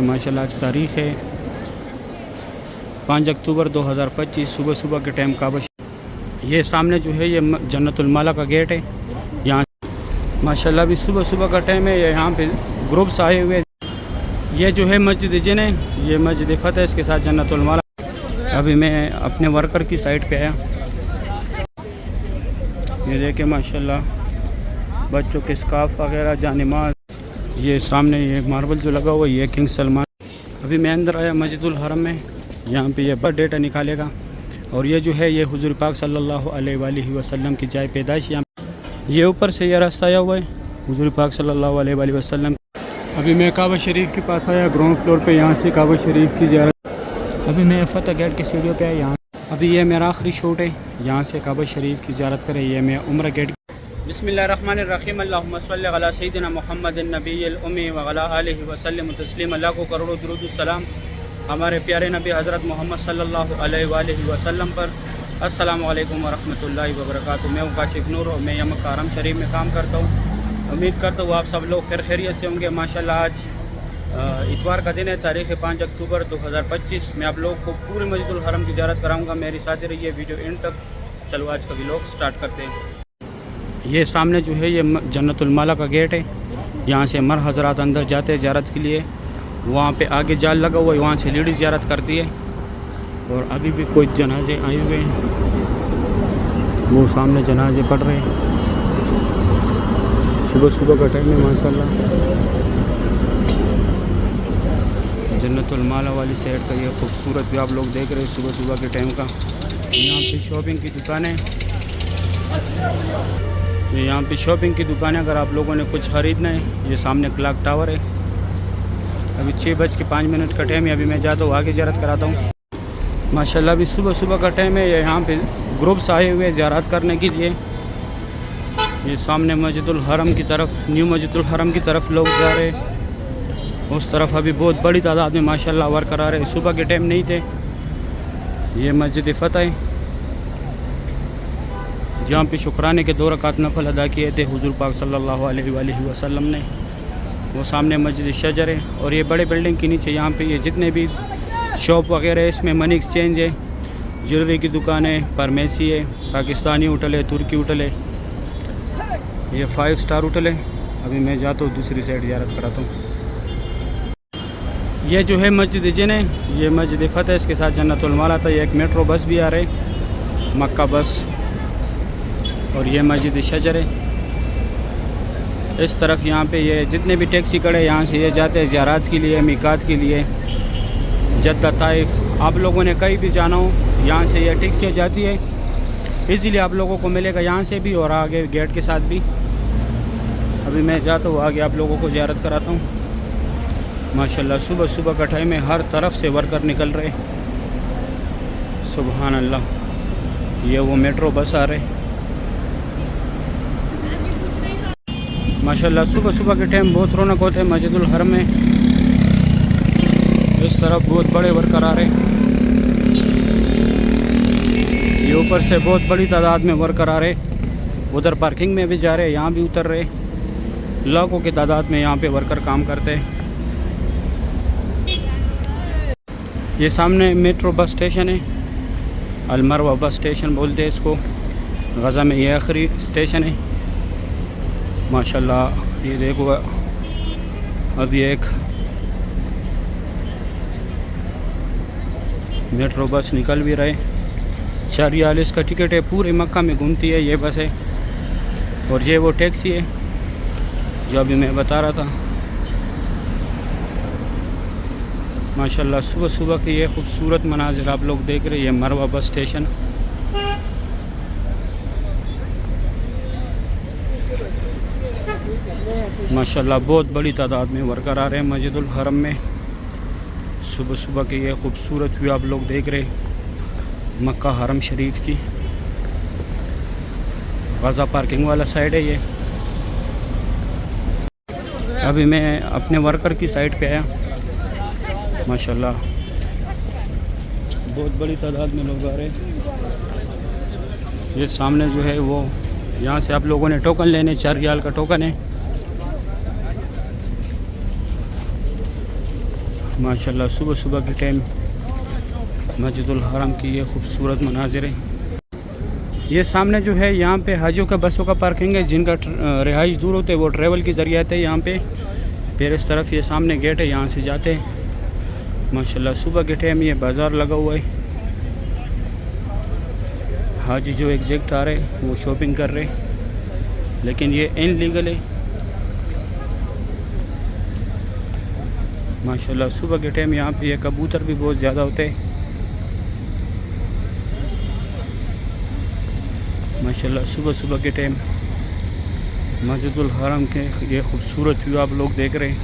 ماشاءاللہ آج تاریخ ہے 5 اکتوبر 2025 صبح صبح کے ٹائم کعبہ یہ سامنے جو ہے یہ جنت المالا کا گیٹ ہے. یہاں ماشاءاللہ ابھی صبح صبح کا ٹائم ہے. یہاں پہ گروپس آئے ہوئے. یہ جو ہے مسجد جن ہے, یہ مسجد فتح, اس کے ساتھ جنت المالا. ابھی میں اپنے ورکر کی سائٹ پہ آیا. یہ دیکھیں ماشاءاللہ بچوں کے اسکارف وغیرہ, جانماز. یہ سامنے یہ ماربل جو لگا ہوا ہے یہ کنگ سلمان. ابھی میں اندر آیا مسجد الحرم میں. یہاں پہ یہ برتھ ڈیٹا نکالے گا, اور یہ جو ہے یہ حضور پاک صلی اللہ علیہ وآلہ وسلم کی جائے پیدائش. یہ اوپر سے یہ راستہ آیا ہوا ہے حضور پاک صلی اللہ علیہ وآلہ وسلم. ابھی میں کعبہ شریف کے پاس آیا گراؤنڈ فلور پہ. یہاں سے کعبہ شریف کی زیارت. ابھی میں فتح گیٹ کی سیڑھیوں پہ آیا. یہاں ابھی یہ میرا آخری شوٹ ہے. یہاں سے کعبہ شریف کی زیارت کرے. یہ میں عمرہ گیٹ. بسم اللہ الرحمن الرحیم. اللہم صلی علی سیدنا محمد النبی الامی وعلی آلہ وسلم تسلیم. اللہ کو کروڑوں درود السلام ہمارے پیارے نبی حضرت محمد صلی اللہ علیہ وآلہ وسلم پر. السلام علیکم ورحمۃ اللہ وبرکاتہ. میں ہوں کاشف نور اور میں یہاں مکہ حرم شریف میں کام کرتا ہوں. امید کرتا ہوں آپ سب لوگ خیر خیریت سے ہوں گے. ماشاءاللہ آج اتوار کا دن ہے, تاریخ 5 اکتوبر 2025. میں آپ لوگ کو پورے مسجد الحرم کی زیارت کراؤں گا. میری ساتھ رہیے ویڈیو اینڈ تک. چلو آج کا ویلوگ سٹارٹ کرتے ہیں. یہ سامنے جو ہے یہ جنت المالا کا گیٹ ہے. یہاں سے مر حضرات اندر جاتے ہیں زیارت کے لیے. وہاں پہ آگے جال لگا ہوا ہے, وہاں سے لیڈی زیارت کرتی ہے. اور ابھی بھی کوئی جنازے آئے ہوئے ہیں, وہ سامنے جنازے پڑھ رہے ہیں. صبح صبح کا ٹائم ہے ماشاءاللہ. جنت المالا والی سائڈ کا یہ خوبصورت بھی آپ لوگ دیکھ رہے ہیں صبح صبح کے ٹائم کا. یہاں پہ شاپنگ کی دکانیں, یہاں پہ شاپنگ کی دکانیں. اگر آپ لوگوں نے کچھ خریدنا ہے, یہ سامنے کلاک ٹاور ہے. ابھی 6:05 کا ٹائم ہے. ابھی میں جاتا ہوں آگے زیارت کراتا ہوں. ماشاءاللہ ابھی صبح صبح کا ٹائم ہے. یہاں پہ گروپس آئے ہوئے زیارت کرنے کے لیے. یہ سامنے مسجد الحرم کی طرف, نیو مسجد الحرم کی طرف لوگ جا رہے. اس طرف ابھی بہت بڑی تعداد میں ماشاءاللہ ورکر آ رہے. صبح کے ٹائم نہیں تھے. یہ مسجد فتح ہے جہاں پہ شکرانے کے 2 رکعت نفل ادا کیے تھے حضور پاک صلی اللہ علیہ وآلہ وسلم نے. وہ سامنے مسجد شجر ہے. اور یہ بڑے بلڈنگ کے نیچے یہاں پہ یہ جتنے بھی شاپ وغیرہ ہے, اس میں منی ایکسچینج ہے, جیولری کی دکان ہے, فارمیسی ہے, پاکستانی ہوٹل ہے, ترکی ہوٹل ہے, یہ 5 اسٹار ہوٹل ہے. ابھی میں جاتا ہوں دوسری سائڈ زیارت کراتا ہوں. یہ جو ہے مسجد جن ہے, یہ مسجد فتح, اس کے ساتھ جنت المالا تھا. یہ ایک میٹرو بس بھی آ رہے, مکہ بس. اور یہ مسجد شجر ہے. اس طرف یہاں پہ یہ جتنے بھی ٹیکسی کھڑے یہاں سے یہ جاتے ہیں زیارات کے لیے, میقات کے لیے, جدہ طائف. آپ لوگوں نے کہیں بھی جانا ہو یہاں سے یہ ٹیکسیاں جاتی ہے. ایزیلی آپ لوگوں کو ملے گا یہاں سے بھی اور آگے گیٹ کے ساتھ بھی. ابھی میں جاتا ہوں آگے آپ لوگوں کو زیارت کراتا ہوں. ماشاءاللہ صبح صبح کا ٹائم ہے, ہر طرف سے ورکر نکل رہے. سبحان اللہ. یہ وہ میٹرو بس آ رہے. ماشاءاللہ صبح صبح کے ٹائم بہت رونق ہوتے ہیں مسجد الحرم میں. اس طرف بہت بڑے ورکر آ رہے. یہ اوپر سے بہت بڑی تعداد میں ورکر آ رہے. ادھر پارکنگ میں بھی جا رہے, یہاں بھی اتر رہے. لاکھوں کی تعداد میں یہاں پہ ورکر کام کرتے ہیں. یہ سامنے میٹرو بس اسٹیشن ہے, المروہ بس اسٹیشن بولتے ہیں اس کو. غزہ میں یہ آخری اسٹیشن ہے. ماشاءاللہ یہ دیکھو ابھی ایک میٹرو بس نکل بھی رہے. 440 کا ٹکٹ ہے, پورے مکہ میں گھومتی ہے یہ بس ہے. اور یہ وہ ٹیکسی ہے جو ابھی میں بتا رہا تھا. ماشاءاللہ صبح صبح کے یہ خوبصورت مناظر آپ لوگ دیکھ رہے ہیں. یہ مروہ بس اسٹیشن. ماشاءاللہ بہت بڑی تعداد میں ورکر آ رہے ہیں مسجد الحرم میں. صبح صبح کے یہ خوبصورت ویو آپ لوگ دیکھ رہے ہیں مکہ حرم شریف کی. غزہ پارکنگ والا سائڈ ہے یہ. ابھی میں اپنے ورکر کی سائٹ پہ آیا. ماشاءاللہ بہت بڑی تعداد میں لوگ آ رہے ہیں. یہ سامنے جو ہے وہ یہاں سے آپ لوگوں نے ٹوکن لینے, 4 ریال کا ٹوکن ہے. माशाल्लाह सुबह सुबह के टाइम मस्जिदुल हरम की ये खूबसूरत मनाजिर है। ये सामने जो है यहाँ पे हाजियों का बसों का पार्किंग है, जिनका रिहाइश दूर होते हैं वो ट्रैवल के ज़रिए आते हैं यहाँ पे। फिर इस तरफ ये सामने गेट है, यहाँ से जाते हैं। माशाल्लाह सुबह के टाइम ये बाज़ार लगा हुआ है। हाजी जो एग्जैक्ट आ रहे वो शॉपिंग कर रहे, लेकिन ये इनलीगल है। माशाल्लाह सुबह के टाइम यहाँ पे ये कबूतर भी बहुत ज़्यादा होते हैं। माशाल्लाह सुबह सुबह के टाइम मस्जिदुल हरम के ये खूबसूरत व्यू आप लोग देख रहे हैं।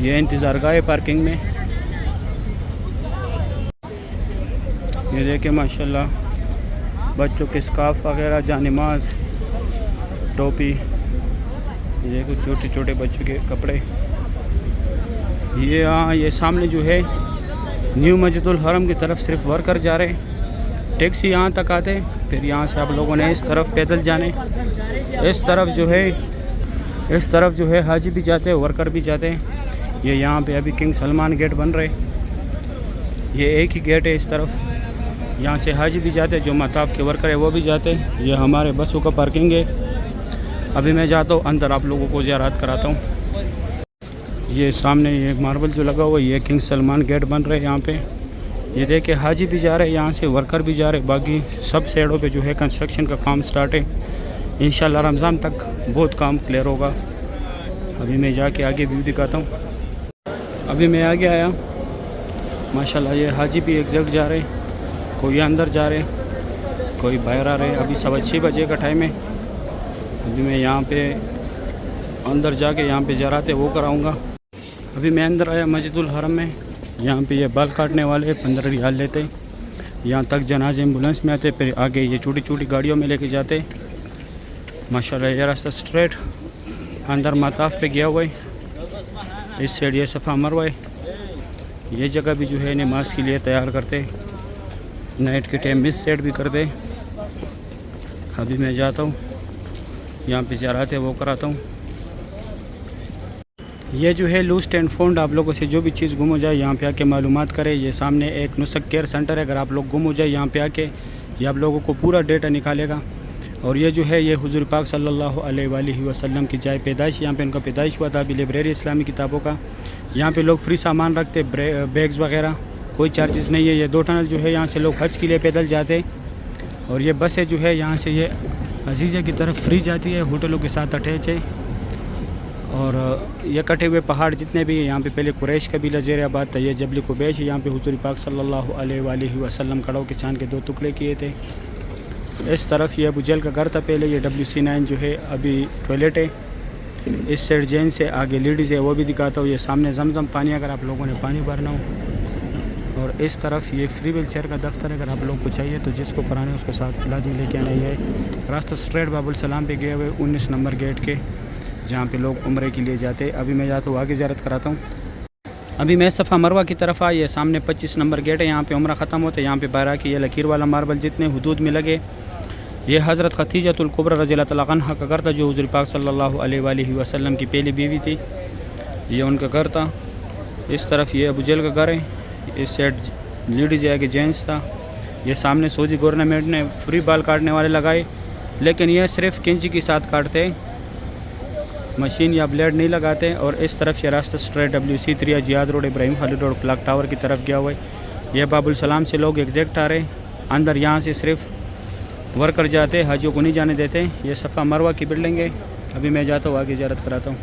ये इंतज़ार गाह है पार्किंग में। ये देखें माशाल्लाह बच्चों के स्कार्फ वगैरह, जानिमाज, टोपी, ये कुछ छोटे छोटे बच्चों के कपड़े। ये सामने जो है न्यू मस्जिदुल हरम की तरफ सिर्फ वर्कर जा रहे हैं। टैक्सी यहाँ तक आते, फिर यहाँ से आप लोगों ने इस तरफ पैदल जाने। इस तरफ जो है हाजी भी जाते हैं, वर्कर भी जाते हैं। ये यहाँ पे अभी किंग सलमान गेट बन रहे, ये एक ही गेट है इस तरफ। यहाँ से हाजी भी जाते हैं, जो मताफ के वर्कर है वो भी जाते हैं। ये हमारे बसों का पार्किंग है। अभी मैं जाता हूँ अंदर, आप लोगों को ज़ियारत कराता हूँ। ये सामने ये मार्बल जो लगा हुआ है, ये किंग सलमान गेट बन रहे हैं यहाँ पे। ये देखिए हाजी भी जा रहे हैं, यहाँ से वर्कर भी जा रहे हैं। बाकी सब साइडों पे जो है कंस्ट्रक्शन का काम स्टार्ट है। इंशाल्लाह रमज़ान तक बहुत काम क्लियर होगा। अभी मैं जाके आगे व्यू दिखाता हूँ। अभी मैं आगे आया, माशाल्लाह ये हाजी भी एग्जैक्ट जा रहे हैं, कोई अंदर जा रहे, कोई बाहर आ रहे। अभी 6:15 बजे का टाइम है। अभी मैं यहाँ पे अंदर जाके यहाँ पे ज़राते वो कराऊँगा। अभी मैं अंदर आया मस्जिदुल हरम में। यहाँ पे ये बाल काटने वाले 15 रियाल लेते, यहाँ तक जनाज़े एम्बुलेंस में आते, फिर आगे ये छोटी छोटी गाड़ियों में लेके जाते। माशाल्लाह ये रास्ता स्ट्रेट अंदर मताफ पे गया हुआ है। इस साइड ये सफ़ा मरवा है। ये जगह भी जो है नमाज के लिए तैयार करते, नाइट के टाइम मिस सेट भी करते। अभी मैं जाता हूँ यहाँ पे ज़ियारत है वो कराता हूँ। ये जो है लूस्ट एंड फाउंड, आप लोगों से जो भी चीज़ गुम हो जाए यहाँ पे आके मालूमात करें। ये सामने एक नुस्ख केयर सेंटर है, अगर आप लोग गुम हो जाए यहाँ पे आके ये आप लोगों को पूरा डेटा निकालेगा। और ये जो है ये हुज़ूर पाक सल्लल्लाहु अलैहि वसल्लम की जाए पैदाइश, यहाँ पे उनका पैदाइश हुआ था। अभी लाइब्रेरी इस्लामी किताबों का यहाँ पे लोग फ्री सामान रखते, बैग्स वगैरह, कोई चार्जेस नहीं है। ये 2 टनल जो है यहाँ से लोग हज के लिए पैदल जाते। और ये बसें जो है यहाँ से ये अजीज़ा की तरफ फ्री जाती है, होटलों के साथ अटैच है। और ये कटे हुए पहाड़ जितने भी यहाँ पे पहले कुरैश कबीला ज़ेर आबाद था, ये जबल कुबैश है। यहाँ पे हुज़ूर पाक सल्लल्लाहु अलैहि वसल्लम कड़ों के चांद के 2 टुकड़े किए थे। इस तरफ ये अबू जहल का घर था पहले। ये WC9 जो है अभी टॉयलेट है। इस साइड जेंट्स से आगे लेडीज़ है, वो भी दिखाता हूँ। ये सामने जमजम पानी, अगर आप लोगों ने पानी भरना हो। और इस तरफ ये फ्री व्हील चेयर का दफ्तर है, अगर आप लोग को चाहिए तो जिसको कराने उसके साथ लाजिम लेके आना है। रास्ता स्ट्रेट बाबुल सलाम पे गए हुए 19 नंबर गेट के, जहाँ पे लोग उम्रे के लिए जाते। अभी मैं जाता हूँ आगे ज़ियारत कराता हूँ। अभी मैं सफ़ा मरवा की तरफ आया, सामने 25 नंबर गेट है, यहाँ पे उम्रा ख़त्म होता है। यहाँ पे बारह की ये लकीर वाला मार्बल जितने हुदूद में लगे, ये हज़रत खदीजतुल कुबरा रज़ियल्लाहु तआला अन्हा का घर था, जो हुज़ूर पाक सल्लल्लाहु अलैहि वसल्लम की पहली बीवी थी। ये उनका घर था। इस तरफ ये अबू जहल का घर है, इस साइड लेडीज आगे जेंट्स था। ये सामने सऊदी गवर्नमेंट ने फ्री बाल काटने वाले लगाए, लेकिन ये सिर्फ कैंची के साथ काटते, मशीन या ब्लेड नहीं लगाते। और इस तरफ ये रास्ता straight WC3 Ziyad road, Ibrahim Khalid road, clock tower की तरफ गया हुआ है। यह बाबुल सलाम से लोग एग्जैक्ट आ रहे अंदर, यहाँ से सिर्फ वर्कर जाते, हाजियों को नहीं जाने देते। ये सफ़ा मरवा की बिल्डिंग है। अभी मैं जाता हूँ आगे ज़ियारत कराता हूँ।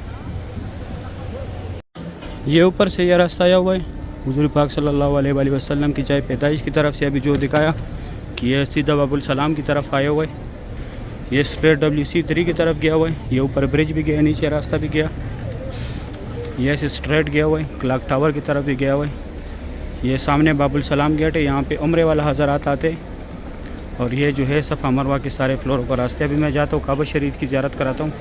ये ऊपर से यह रास्ता आया हुआ है हुज़ूर पाक सल्लल्लाहु अलैहि वसल्लम की चाय पैदाइश की तरफ से। अभी जो दिखाया कि यह सीधा बाबुल सलाम की तरफ आया हुआ है। ये स्ट्रेट WC3 की तरफ गया हुआ है। ये ऊपर ब्रिज भी गया, नीचे रास्ता भी गया। ये ऐसे स्ट्रेट गया हुआ है, क्लॉक टावर की तरफ भी गया हुआ है। ये सामने बाबुल सलाम गेट है, यहाँ पे उम्रे वाला हज़रात आते। और ये जो है सफ़ा मरवा के सारे फ्लोरों पर रास्ते। अभी मैं जाता हूँ काबा शरीफ की ज़ियारत कराता हूँ।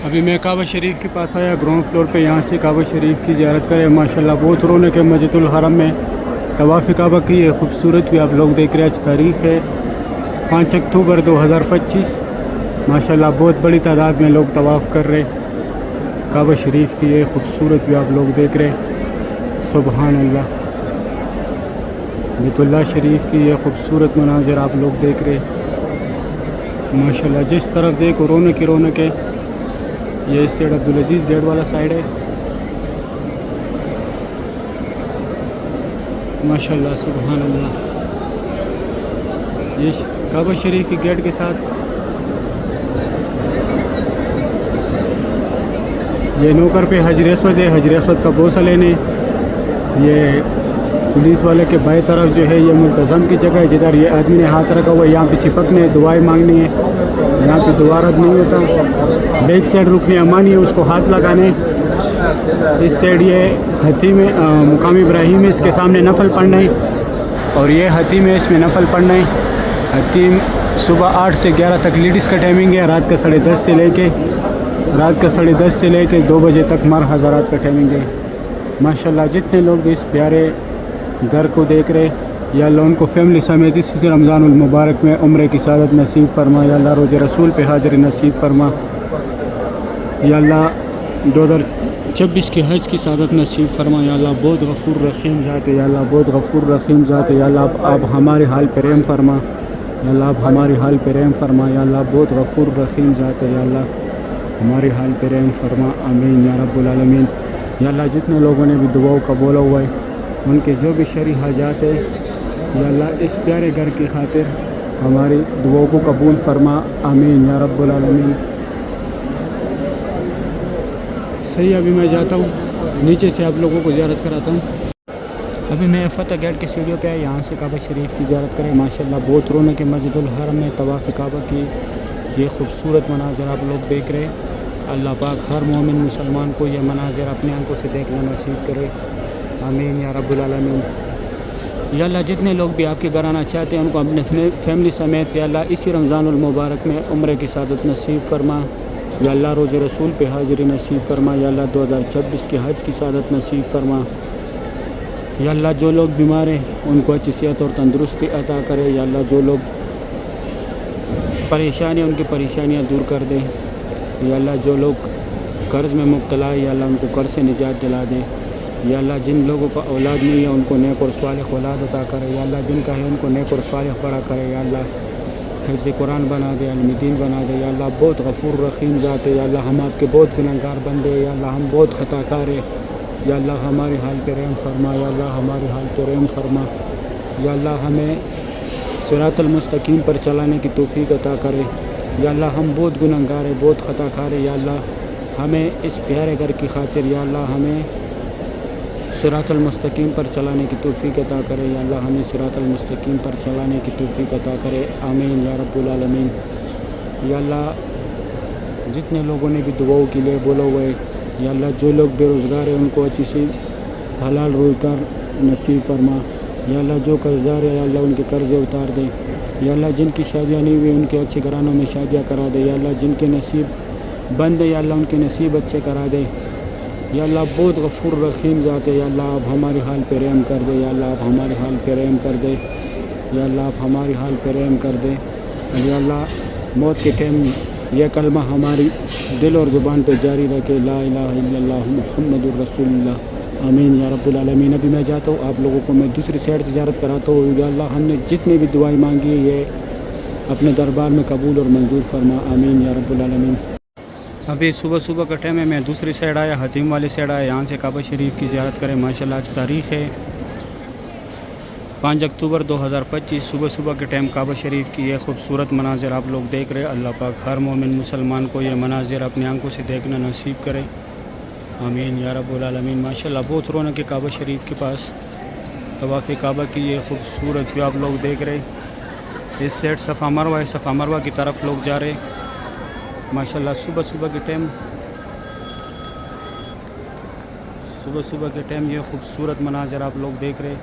अभी मैं काबा शरीफ के पास आया, ग्राउंड फ्लोर पे, यहाँ से काबा शरीफ की ज़ियारत करें। माशाल्लाह बहुत रौनक है मस्जिदुल हरम में। तवाफ़ काबा की ये खूबसूरत भी आप लोग देख रहे हैं। आज तारीख़ है 5 अक्टूबर 2025। माशाल्लाह बहुत बड़ी तादाद में लोग तवाफ़ कर रहे। काबा शरीफ की ये खूबसूरत भी आप लोग देख रहे। सुबहान अल्लाह। बैतुल्लाह शरीफ की ये खूबसूरत मनाज़िर आप लोग देख रहे। माशाल्लाह जिस तरफ देखो रौनक ही रौनक है। ये इस साइड अब्दुल अजीज़ गेट वाला साइड है। माशाल्लाह सुबहान अल्लाह। ये काबा शरीफ की गेट के साथ ये नौकर पे हजर अस्वद है। हजर अस्वद का बोसा लेने ये पुलिस वाले के बाएं तरफ जो है ये मुल्तज़म की जगह है, जिधर ये आदमी ने हाथ रखा हुआ है। यहाँ पे चिपकने दुआएं मांगनी है। यहाँ पे दुआ रद्द नहीं होता। बैक साइड रुकने अमानी है, उसको हाथ लगाने। इस साइड ये हतीम मुकाम इब्राहिम है, इसके सामने नफल पढ़ना है। और ये हतीम है, इसमें नफल पढ़ना है। हतीम सुबह 8 से 11 तक लेडीज़ का टाइमिंग है। रात का 10:30 से लेके 2 बजे तक मर हज़रात का टाइमिंग है। माशाल्लाह जितने लोग इस प्यारे घर को देख रहे, या अल्लाह उनको फैमिली समेत इस रमज़ानुल मुबारक में उम्रे की सादत नसीब फरमा। या अल्लाह रोज़े रसूल पे हाज़िरी नसीब फरमा। या अल्लाह 2026 के हज की सादत नसीब फरमा। या अल्लाह बहुत गफ़ूर रहीम ज़ात है। या अल्लाह बहुत गफ़ूर रहीम ज़ात है। या अल्लाह आप हमारे हाल पर रहम फरमा। या अल्लाह आप हमारे हाल पर रहम फरमा। या अल्लाह बहुत गफ़ूर रहीम ज़ात है। या अल्लाह हमारे हाल पर रहम फरमा। आमीन या रब्बुल आलमीन। या अल्लाह जितने लोगों ने भी दुआओं का बोला हुआ है, उनके जो भी शरई हाजात है, या अल्लाह इस प्यारे घर की खातिर हमारी दुआओं को कबूल फरमा। आमीन या रब्बुल आलमीन। सही, अभी मैं जाता हूँ नीचे से आप लोगों को ज़ियारत कराता हूँ। अभी मैं फतह गेट की सीढ़ियों पे है, यहाँ से काबा शरीफ की ज़ियारत करें। माशाल्लाह बहुत रौनक है मस्जिदुल हरम में। तवाफ़ काबा की ये खूबसूरत मनाज़र आप लोग देख रहे। अल्लाह पाक हर मोमिन मुसलमान को ये मनाज़र अपनी आंखों से देखना नसीब करे। आमीन या रब्बुल आलमीन। या अल्लाह जितने लोग भी आपके घर आना चाहते हैं उनको अपने फैमिली समेत या अल्लाह इसी रमज़ानुल मुबारक में उम्रे की सादत नसीब फरमा। या अल्लाह रोज़े रसूल पे हाज़िरी नसीब फरमा। या अल्लाह 2026 के हज की सादत नसीब फरमा। या अल्लाह जो लोग बीमार हैं उनको अच्छी सेहत और तंदुरुस्ती अता करे। या अल्लाह जो लोग परेशानियाँ उनकी परेशानियाँ दूर कर दे। या अल्लाह जो लोग कर्ज़ में मुब्तला है, या अल्लाह उनको कर्ज़ से निजात दिला दे। या अल्लाह जिन लोगों को औलाद नहीं है उनको नेक और सालिह औलाद अता करे। या अल्लाह जिनका है उनको नेक और सालिह बड़ा करे। या अल्लाह हिफ्ज़ कुरान बना दे, इल्म-ए-दीन बना दे। या अल्लाह बहुत गफ़ूर रहीम ज़ात है। या अल्लाह हम आपके बहुत गुनहगार बंदे हैं। या अल्लाह हम बहुत ख़ताकार है। या अल्लाह हमारे हाल पे रहम फरमा। या अल्लाह हमारे हाल पे रहम फरमा। या अल्लाह हमें सिरातल मुस्तकीम पर चलाने की तौफ़ीक़ अता करे। या अल्लाह हम बहुत गुनहगार है, बहुत ख़ताकार है। या अल्लाह हमें इस प्यारे घर की खातिर या अल्लाह हमें सिरातल मुस्तकीम पर चलाने की तौफ़ीक़ अता करे। या अल्लाह हमें सिरातल मुस्तकीम पर चलाने की तौफ़ीक़ अता करे। आमीन या रब्बुल आलमीन। या अल्लाह जितने लोगों ने भी दुआओं के लिए बोला हुआ है, या अल्लाह जो लोग बेरोज़गार हैं उनको अच्छी सी हलाल रोज़गार नसीब फरमा। या अल्लाह जो कर्ज़दार है या अल्लाह उनके कर्ज़े उतार दे। या अल्लाह जिनकी शादियाँ नहीं हुई उनके अच्छे घरानों में शादियाँ करा दे। या अल्लाह जिनके नसीब बंद है या अल्लाह उनके नसीब अच्छे करा दे। या अल्लाह बहुत गफ़ूर रहीम ज़ात है। या अल्लाह आप हमारे हाल पे रहम कर दे। या अल्लाह आप हमारे हाल पे रहम कर दे। या अल्लाह आप हमारे हाल पे रहम कर दे। या अल्लाह मौत के टाइम यह कलमा हमारी दिल और ज़ुबान पे जारी रखे, ला इलाहा इल्लल्लाह मुहम्मदुर रसूलुल्लाह। आमीन या रब्बुल आलमीन। अभी मैं जाता हूँ, आप लोगों को मैं दूसरी साइड से ज़ियारत कराता हूँ। या अल्लाह हमने जितनी भी दुआएं मांगी है ये अपने दरबार में कबूल और मंजूर फरमा। आमीन या रब्बुल आलमीन। अभी सुबह सुबह का टाइम है, मैं दूसरी साइड आया, हतीम वाली साइड आया, यहाँ से काबा शरीफ की ज़ियारत करें। माशाल्लाह आज तारीख़ है 5 अक्टूबर 2025। सुबह सुबह के टाइम काबा शरीफ की ये खूबसूरत मनाज़िर आप लोग देख रहे हैं। अल्लाह पाक हर मोमिन मुसलमान को ये मनाज़िर अपनी आंखों से देखना नसीब करे। आमीन या रब्बुल आलमीन। माशाल्लाह बहुत रौनक है काबा शरीफ के पास। तवाफ़ काबा की ये खूबसूरत भी आप लोग देख रहे हैं। इस साइड सफ़ा मरवा है, सफ़ा मरवा की तरफ लोग जा रहे हैं। माशाल्लाह सुबह सुबह के टाइम ये खूबसूरत मनाज़िर आप लोग देख रहे हैं।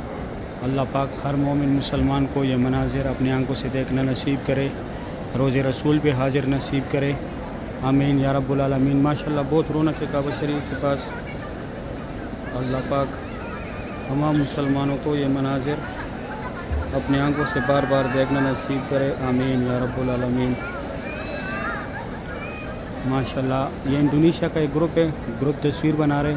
अल्लाह पाक हर मोमिन मुसलमान को ये मनाज़िर अपनी आंखों से देखना नसीब करे, रोज़े रसूल पे हाजिर नसीब करे। आमीन या रब्बुल आलमीन। माशाल्लाह बहुत रौनक है काबा शरीफ के पास। अल्लाह पाक तमाम मुसलमानों को ये मनाज़िर अपनी आंखों से बार बार देखना नसीब करे। आमीन या रब्बुल आलमीन। माशाल्लाह ये इंडोनेशिया का एक ग्रुप है, ग्रुप तस्वीर बना रहे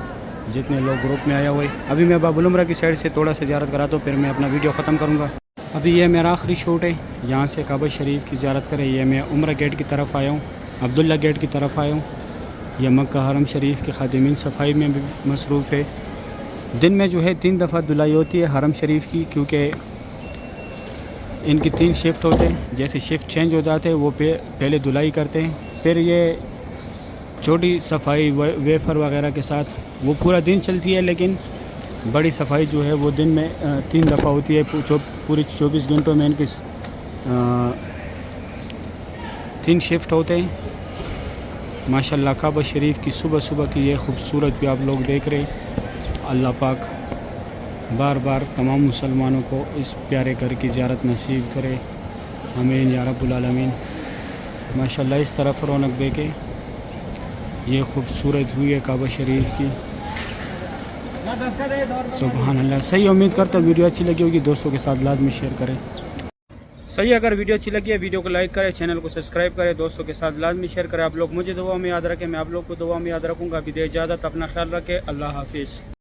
जितने लोग ग्रुप में आया हुए। अभी मैं बाबुल उमरा की साइड से थोड़ा सा ज़ियारत कराता हूँ, फिर मैं अपना वीडियो ख़त्म करूँगा। अभी ये मेरा आखिरी शूट है, यहाँ से काबा शरीफ की ज़ियारत करें। ये मैं उमरा गेट की तरफ आया हूँ, अब्दुल्ला गेट की तरफ आया हूँ। यह मक्का हरम शरीफ के खादिमीन सफाई में भी मसरूफ़ है। दिन में जो है 3 दफ़ा धुलाई होती है हरम शरीफ की, क्योंकि इनकी 3 शिफ्ट होते हैं। जैसे शिफ्ट चेंज हो जाते हैं वो पहले धुलाई करते हैं, फिर ये छोटी सफाई वेफर वगैरह के साथ वो पूरा दिन चलती है। लेकिन बड़ी सफाई जो है वो दिन में 3 दफ़ा होती है। पूरी 24 घंटों में इनकी 3 शिफ्ट होते हैं। माशाल्लाह काबा शरीफ की सुबह सुबह की ये खूबसूरत भी आप लोग देख रहे हैं। अल्लाह पाक बार बार तमाम मुसलमानों को इस प्यारे घर की ज़ियारत नसीब करे, आमीन या रब्बुल आलमीन। माशाल्लाह इस तरफ रौनक देखे, ये खूबसूरत हुई है काबा शरीफ की। सुभान अल्लाह। सही, उम्मीद करता हूँ वीडियो अच्छी लगी होगी, दोस्तों के साथ लाजमी शेयर करें। सही, अगर वीडियो अच्छी लगी है वीडियो को लाइक करें, चैनल को सब्सक्राइब करें, दोस्तों के साथ लाजमी शेयर करें। आप लोग मुझे दुआ में याद रखें, मैं आप लोग को दुआ में याद रखूँगा। अभी दे इजाज़त, अपना ख्याल रखें, अल्लाह हाफिज़।